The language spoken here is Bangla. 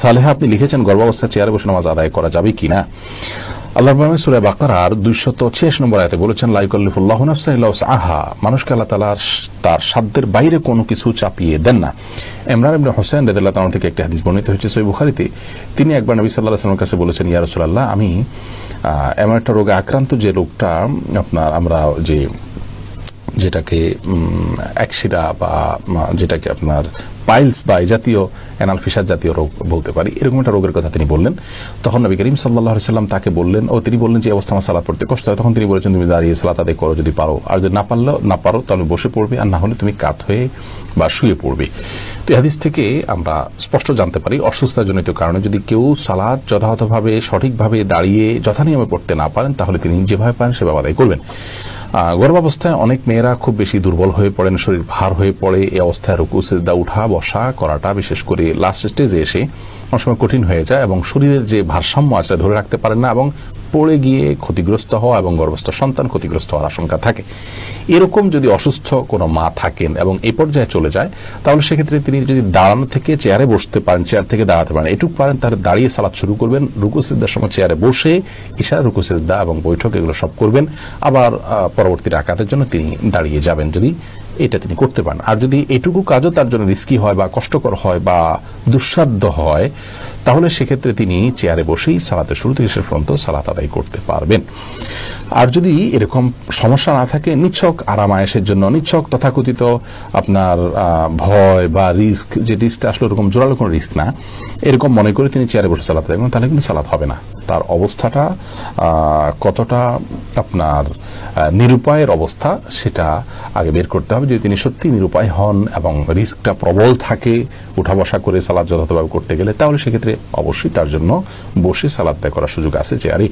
সালেহা আপনি লিখেছেন গর্ভাবস্থায় চেয়ারে বসে নামাজ আদায় করা যাবে কিনা। আল্লাহ সূরা বাকারার 286 নম্বর আয়াতে বলেছেন, লা ইউকাল্লিফুল্লাহু নাফসান ইল্লা উসআহা, মানুষকে আল্লাহ তাআলা তার সাধ্যের বাইরে কোনো কিছু চাপিয়ে দেন না। ইমরান ইবনে হুসাইন রাদিয়াল্লাহু তাআলা থেকে একটি হাদিস বর্ণিত হয়েছে সহিহ বুখারীতে। তিনি একবার নবী সাল্লাল্লাহু আলাইহি ওয়াসাল্লামের কাছে বলেছেন, ইয়া রাসূলুল্লাহ, আমি এমন একটা রোগে আক্রান্ত যে রোগটা আপনার আমরা যেটাকে একশিরা বা যেটাকে আপনার পাইলস বা এই জাতীয় অ্যানাল ফিসার জাতীয় রোগ বলতে পারি, এরকম একটা রোগের কথা তিনি বললেন। তখন নবী করিম সাল্লাল্লাহু আলাইহি সাল্লাম তাকে বললেন, তিনি বললেন যে অবস্থা আমার সালাত পড়তে কষ্ট হয়। তখন তিনি বলেছেন, তুমি দাঁড়িয়ে সালাত আদায় করো যদি পারো, আর যদি না পারো তাহলে বসে পড়বে, আর না হলে তুমি কাত হয়ে বা শুয়ে পড়বে। তো এই হাদিস থেকে আমরা স্পষ্ট জানতে পারি অসুস্থতাজনিত কারণে যদি কেউ সালাত যথাযথভাবে সঠিকভাবে দাঁড়িয়ে যথানিয়মে পড়তে না পারেন, তাহলে তিনি যেভাবে পারেন সেভাবে আদায় করবেন। গর্ভাবস্থায় অনেক মেয়েরা খুব বেশি দুর্বল হয়ে পড়েন, শরীর ভার হয়ে পড়ে। এই অবস্থায় রুকু সিজদা উঠা বসা করাটা বিশেষ করে লাস্ট স্টেজে এসে অনেক সময় কঠিন হয়ে যায় এবং শরীরের যে ভারসাম্য আছে ধরে রাখতে পারেন না এবং পড়ে গিয়ে ক্ষতিগ্রস্ত হওয়া এবং গর্ভস্থ সন্তান ক্ষতিগ্রস্ত হওয়ার আশঙ্কা থাকে। এরকম যদি অসুস্থ কোনো মা থাকেন এবং এই পর্যায়ে চলে যায়, তাহলে সেক্ষেত্রে তিনি যদি দাঁড়ানো থেকে চেয়ারে বসতে পারেন, চেয়ার থেকে দাঁড়াতে পারেন, এটুকু পারেন, তাহলে দাঁড়িয়ে সালাত শুরু করবেন। রুকু সিজদার সময় চেয়ারে বসে ইশারা রুকু সিজদা এবং বৈঠক এগুলো সব করবেন। আবার পরবর্তী রাকাতের জন্য তিনি দাঁড়িয়ে যাবেন যদি এটা তিনি করতে পারেন। আর যদি এটুকু কাজও তার জন্য রিস্কি হয় বা কষ্টকর হয় বা দুঃসাধ্য হয়, তাহলে সেক্ষেত্রে তিনি চেয়ারে বসেই সালাতের শুরু থেকে শেষ পর্যন্ত সালাত আদায় করতে পারবেন। আর যদি এরকম সমস্যা না থাকে, নিছক আরামায়েশের জন্য, নিছক তথাকথিত আপনার ভয় বা রিস্ক, যে রিস্কটা আসলে ওরকম জোরালো কোনো রিস্ক না, এরকম মনে করে তিনি চেয়ারে বসে সালাত আদায় করেন, তাহলে কিন্তু সালাত হবে না। তার অবস্থাটা কতটা আপনার নিরুপায়ের অবস্থা সেটা আগে বের করতে হবে। যদি তিনি সত্যি নিরুপায় হন এবং রিস্কটা প্রবল থাকে উঠা বসা করে সালাত যথাযথভাবে করতে গেলে, তাহলে সেক্ষেত্রে অবশ্যই তার জন্য বসে সালাত আদায় করার সুযোগ আছে চেয়ারে।